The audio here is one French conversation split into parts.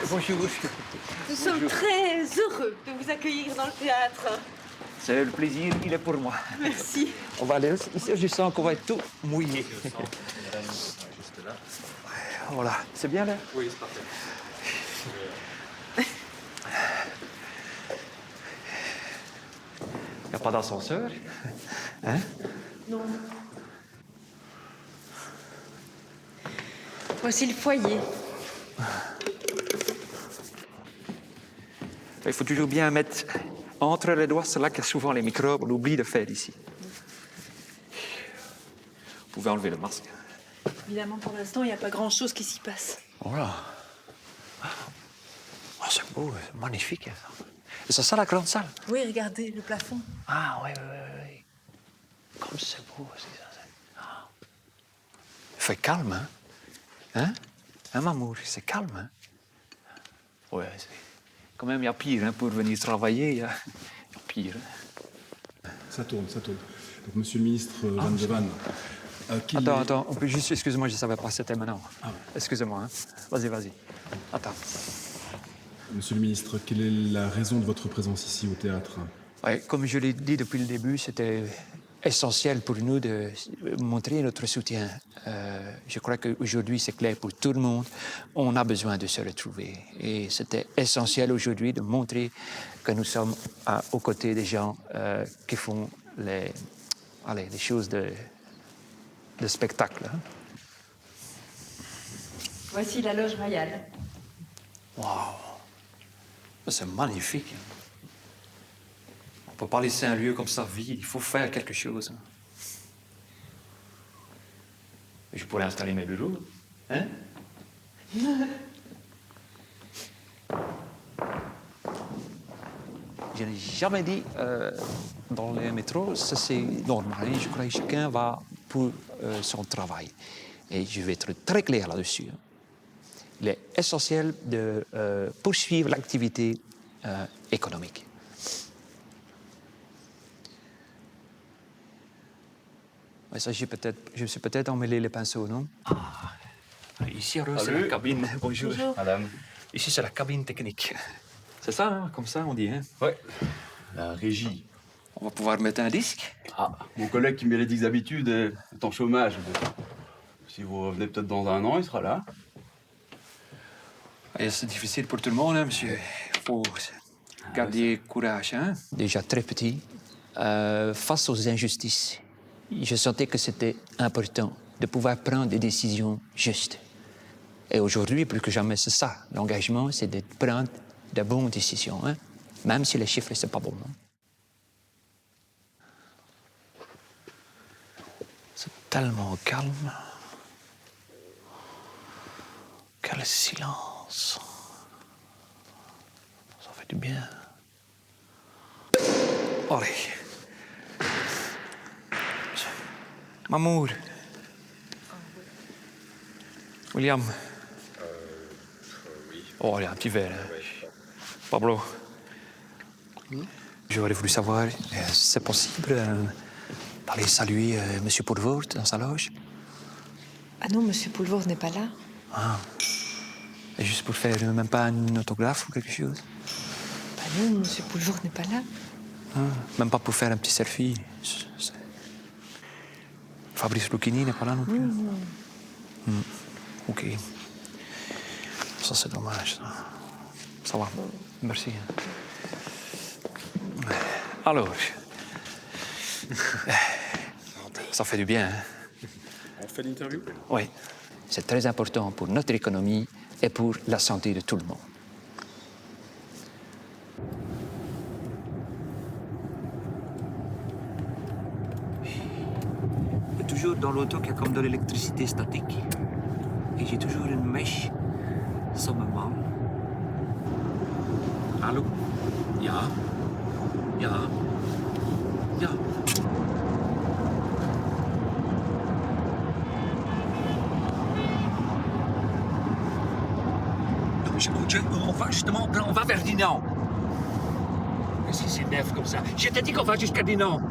Bonjour. Nous sommes très heureux de vous accueillir dans le théâtre. C'est le plaisir, il est pour moi. Merci. On va aller ici, je sens qu'on va être tout mouillé. Juste là. Voilà, c'est bien là? Oui, c'est parfait. Il n'y a pas d'ascenseur? Hein? Non. Voici le foyer. Il faut toujours bien mettre entre les doigts, c'est là qu'il y a souvent les microbes, on oublie de faire ici. Vous pouvez enlever le masque. Évidemment, pour l'instant, il n'y a pas grand-chose qui s'y passe. Voilà. Oh, c'est beau, c'est magnifique. Et c'est ça la grande salle? Oui, regardez le plafond. Ah, oui. Comme c'est beau aussi, ça. Ah. Il fait calme, hein? Hein, Mamour? C'est calme, hein? Oui, c'est... Quand même, il y a pire, hein, pour venir travailler, il y a pire. Hein. Ça tourne. Donc, monsieur le ministre Van de Van, Attends, on peut juste... Excuse-moi, je ne savais pas, c'était maintenant. Ah ouais. Excusez-moi, hein. Vas-y. Attends. Monsieur le ministre, quelle est la raison de votre présence ici au théâtre? Ouais, comme je l'ai dit depuis le début, c'était essentiel pour nous de montrer notre soutien. Je crois qu'aujourd'hui, c'est clair pour tout le monde. On a besoin de se retrouver. Et c'était essentiel aujourd'hui de montrer que nous sommes aux côtés des gens qui font les choses de spectacle. Hein. Voici la loge royale. Wow! C'est magnifique. On ne peut pas laisser un lieu comme ça vide. Il faut faire quelque chose. Je pourrais installer mes bureaux. Hein? Je n'ai jamais dit dans les métros, ça c'est normal. Je crois que chacun va pour son travail. Et je vais être très clair là-dessus. Il est essentiel de poursuivre l'activité économique. Ouais, ça, je suis peut-être emmêlé les pinceaux, non? Ici, alors, c'est la cabine. Bonjour. Madame. Ici, c'est la cabine technique. C'est ça, hein? Comme ça, on dit, hein? Ouais. La régie. On va pouvoir mettre un disque. Ah, mon collègue qui met les 10 habitudes est en chômage. Si vous revenez peut-être dans un an, il sera là. Et c'est difficile pour tout le monde, hein, monsieur. Il faut garder courage, hein? Déjà très petit, face aux injustices, je sentais que c'était important de pouvoir prendre des décisions justes. Et aujourd'hui, plus que jamais, c'est ça. L'engagement, c'est de prendre de bonnes décisions, hein? Même si les chiffres, c'est pas bon. Hein? C'est tellement calme. Quel silence. Ça fait du bien. Allez. Mamour. William. Oui. Oh, allez, un petit verre. Hein. Pablo. J'aurais voulu savoir, c'est possible d'aller saluer M. Pourvoort dans sa loge? Ah non, Monsieur Poulvord n'est pas là. Ah. Et juste pour faire même pas un autographe ou quelque chose? Ah non, Monsieur Poulvord n'est pas là. Ah. Même pas pour faire un petit selfie? Fabrice Lucchini n'est pas là non plus? OK. Ça, c'est dommage. Ça va. Merci. Alors, ça fait du bien, hein? On fait l'interview? Oui. C'est très important pour notre économie et pour la santé de tout le monde. Il y a toujours dans l'auto qu'il y a comme de l'électricité statique. Et j'ai toujours une mèche sur ma main. Allô? Ja. On va justement, on va vers Dinan. Qu'est-ce qui s'énerve comme ça? Je t'ai dit qu'on va jusqu'à Dinan.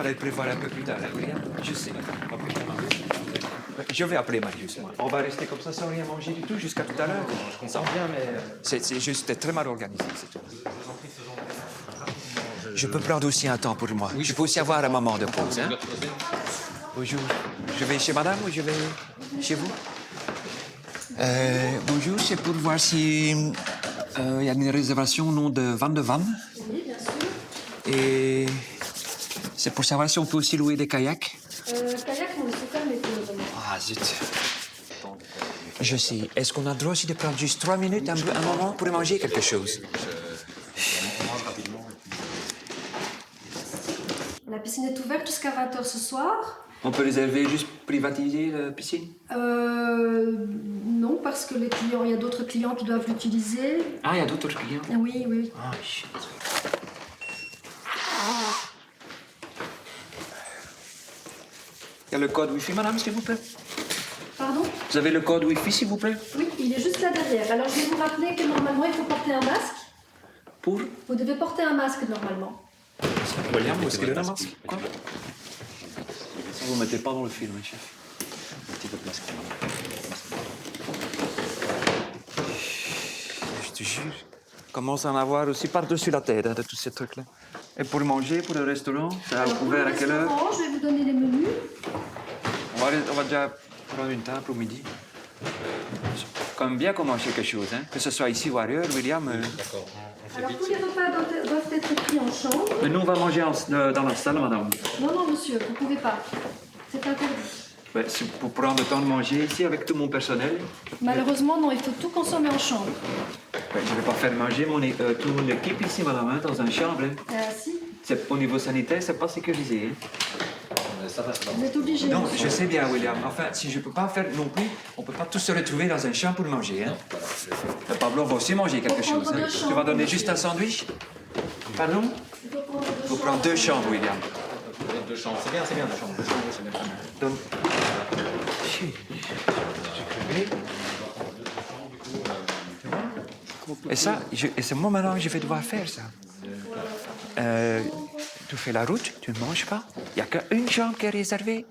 fallait le prévoir un peu plus tard, William. Je sais. Je vais appeler Marius. On va rester comme ça sans rien manger du tout jusqu'à tout à l'heure. Je comprends bien, mais... C'est juste très mal organisé, c'est tout. Je peux prendre aussi un temps pour moi. Je peux aussi avoir un moment de pause. Hein? Bonjour. Je vais chez madame ou je vais chez vous? Bonjour, c'est pour voir si il y a une réservation au nom de Van de Van. Oui, bien sûr. Et c'est pour savoir si on peut aussi louer des kayaks. Kayak, on le sait fermer pour le moment. Ah, zut. Je sais. Est-ce qu'on a le droit aussi de prendre juste 3 minutes, un moment, pour manger quelque chose? La piscine est ouverte jusqu'à 20h ce soir. On peut réserver juste privatiser la piscine? Non, parce que les clients, il y a d'autres clients qui doivent l'utiliser. Ah, il y a d'autres clients? Oui, oui. Ah, shit. Il y a le code Wi-Fi, madame, s'il vous plaît? Pardon? Vous avez le code Wi-Fi, s'il vous plaît? Oui, il est juste là derrière. Alors, je vais vous rappeler que normalement, il faut porter un masque. Pour? Vous devez porter un masque normalement. William, où est-ce qu'il est le masque? Quoi? Si vous ne mettez pas dans le film, chef. Un petit peu de masque. Je te jure, commence à en avoir aussi par-dessus la tête de tous ces trucs-là. Et pour manger, pour le restaurant, ça a Alors, pour ouvert le à quelle heure? restaurant, je vais vous donner les menus. On va déjà prendre une table au midi. Quand même bien qu'on mange quelque chose, hein? Que ce soit ici ou ailleurs, William. D'accord. Alors, tous les repas doivent être pris en chambre. Mais nous, on va manger dans la salle, madame. Non, non, monsieur, vous ne pouvez pas. C'est interdit. Ouais, c'est pour prendre le temps de manger ici avec tout mon personnel. Malheureusement, non, il faut tout consommer en chambre. Ouais, je ne vais pas faire manger toute mon équipe ici, madame, hein, dans une chambre. Hein. Si, Au niveau sanitaire, c'est pas sécurisé. Hein. vous êtes obligé. Non, monsieur. je sais bien, William. Enfin, si je ne peux pas faire non plus, on ne peut pas tous se retrouver dans un champ pour manger. Hein. Le Pablo va aussi manger quelque Faut chose. prendre Hein. deux Tu vas chambres, donner monsieur. juste un sandwich? Pardon? Il faut prendre Il faut prendre 2 chambres, William. Deux chambres, c'est bien, deux chambres. Deux chambres, c'est bien. Donc... Et ça, et c'est moi maintenant que je vais devoir faire ça. Tu fais la route, tu ne manges pas. Il n'y a qu'une chambre qui est réservée.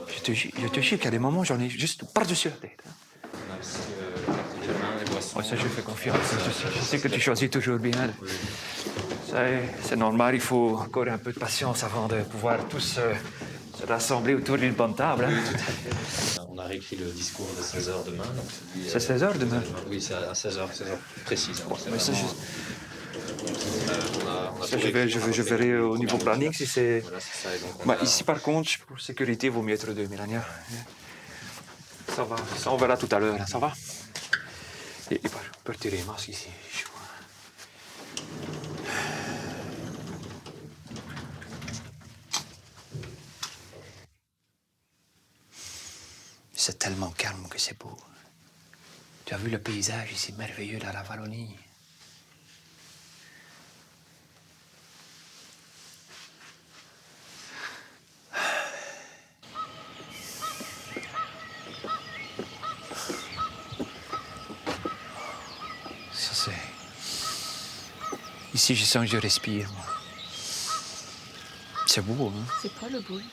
Je te jure qu'il y a des moments, j'en ai juste par-dessus la tête. Ouais, ça, je fais confiance. Je sais que tu choisis toujours bien. C'est normal, il faut encore un peu de patience avant de pouvoir tous se rassembler autour d'une bonne table. Hein. On a réécrit le discours de 16h demain. C'est 16h demain? Oui, c'est à 16h précise. Hein. Mais ça, On a ça, je verrai au niveau planning si c'est... Voilà, c'est ça. Et donc, Bah, ici, par contre, pour sécurité, il vaut mieux être 2, Mélania. Ça va, ça on verra tout à l'heure, hein. Ça va? Et on peut retirer les masques ici. Chaud. C'est tellement calme que c'est beau. Tu as vu le paysage ici merveilleux dans la Wallonie. Ça c'est... Ici, je sens que je respire, moi. C'est beau, hein? C'est quoi le bruit?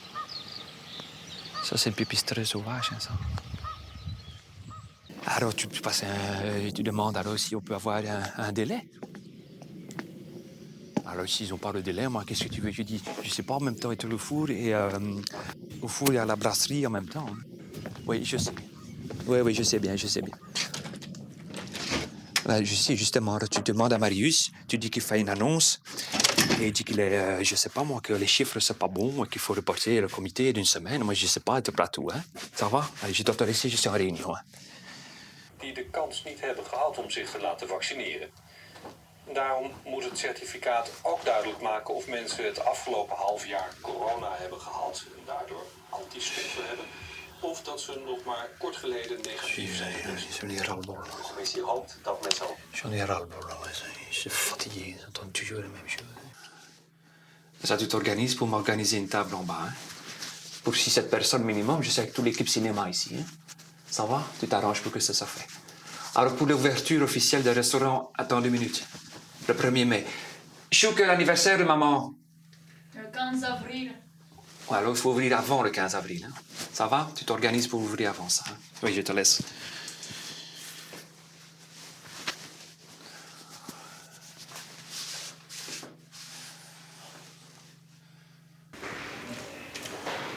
Ça, c'est le pipistrelle sauvage, hein, ça. Alors, tu demandes alors si on peut avoir un délai. Alors, s'ils n'ont pas le délai, moi, qu'est-ce que tu veux? Je dis, je sais pas, en même temps, être au four et au four et à la brasserie en même temps. Hein. Oui, je sais. Oui, je sais bien, je sais bien. Je sais, justement, tu demandes à Marius, tu dis qu'il fait une annonce, et il dit qu'il est, je sais pas moi, que les chiffres c'est pas bon, et qu'il faut reporter le comité d'une semaine. Moi, je sais pas, être partout, hein. Ça va? Allez, je dois te laisser, je suis en réunion, hein. Die de kans niet hebben gehad om zich te laten vaccineren. Daarom moet het certificaat ook duidelijk maken of mensen het afgelopen half jaar corona hebben gehad en daardoor antistoffen hebben, of dat ze nog maar kort geleden negatief zijn getest. J'en ai ras-le-bol. De commissie hoopt dat met zo'n J'en ai ras-le-bol, je suis fatigué, j'entends toujours la même chose. Ça, tu t'organises pour m'organiser une table en bas, hein. Pour 6-7 personnes minimum, je sais avec toute l'équipe cinéma ici, hein. Ça va? Tu t'arranges pour que ça soit fait. Alors, pour l'ouverture officielle du restaurant, attends 2 minutes. Le 1er mai. Chouk, anniversaire de maman. Le 15 avril. Ouais, alors il faut ouvrir avant le 15 avril. Hein. Ça va? Tu t'organises pour ouvrir avant ça. Hein? Oui, je te laisse.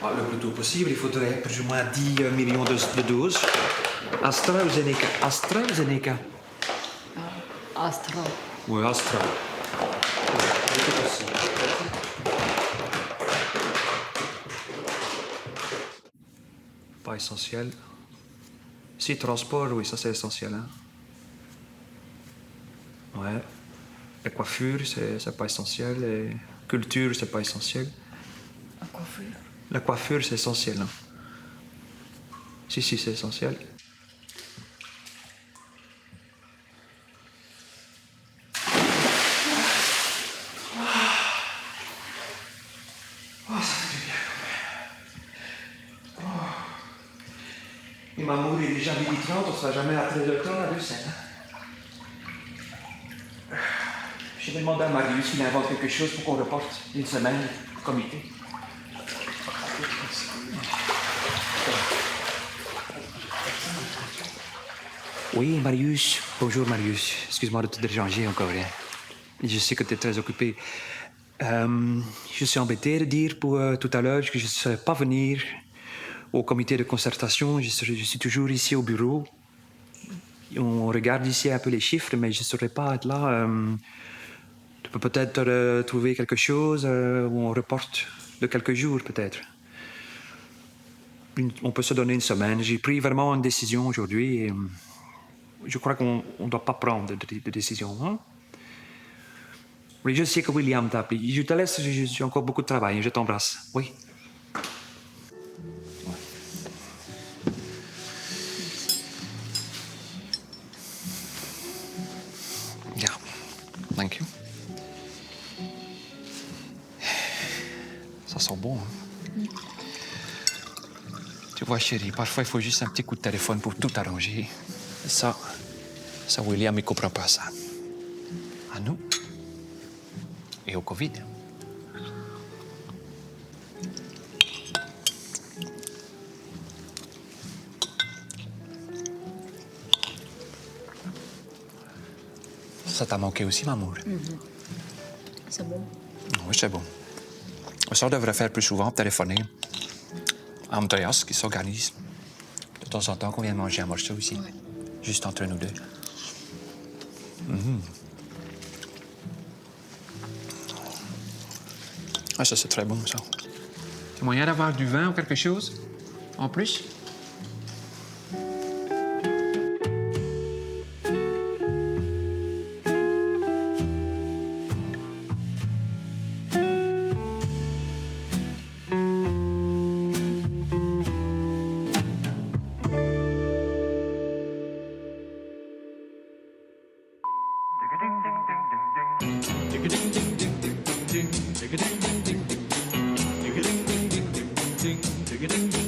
Le plus tôt possible, il faudrait plus ou moins 10 millions de doses. AstraZeneca. AstraZeneca. Astra. Oui, Astra. Le plus possible. Pas essentiel. Si, transport, oui, ça c'est essentiel. Hein? Ouais. La coiffure, c'est pas essentiel. Et culture, c'est pas essentiel. La coiffure. La coiffure, c'est essentiel. Hein? Si, c'est essentiel. Ça fait du bien. Et Mamour est déjà 12h30, on ne sera jamais à 13h30 à 2 scènes. Je vais demander à Marius s'il invente quelque chose pour qu'on reporte une semaine au comité. Oui, Marius. Bonjour, Marius. Excuse-moi de te déranger encore. Hein. Je sais que tu es très occupé. Je suis embêté de dire pour tout à l'heure que je ne saurais pas venir au comité de concertation. Je suis toujours ici au bureau. On regarde ici un peu les chiffres, mais je ne saurais pas être là. Tu peux peut-être trouver quelque chose où on reporte de quelques jours, peut-être. On peut se donner une semaine. J'ai pris vraiment une décision aujourd'hui et je crois qu'on ne doit pas prendre de décision. Hein? Oui, je sais que William t'a appelé. Je te laisse, j'ai encore beaucoup de travail. Je t'embrasse. Oui. Yeah. Thank you. Ça sent bon, hein? Tu vois, chérie, parfois, il faut juste un petit coup de téléphone pour tout arranger. Ça, William, il ne comprend pas ça. À nous et au Covid. Ça t'a manqué aussi, Mamour? C'est bon. Oui, c'est bon. Ça, on devrait faire plus souvent, téléphoner. Andreas, qui s'organise. De temps en temps, qu'on vienne manger un morceau aussi. Ouais. Juste entre nous deux. Ah, ça, c'est très bon, ça. C'est moyen d'avoir du vin ou quelque chose? En plus? Ding, ding, ding, ding, ding, ding, ding, ding, ding, ding, ding, ding, ding, ding, ding, ding.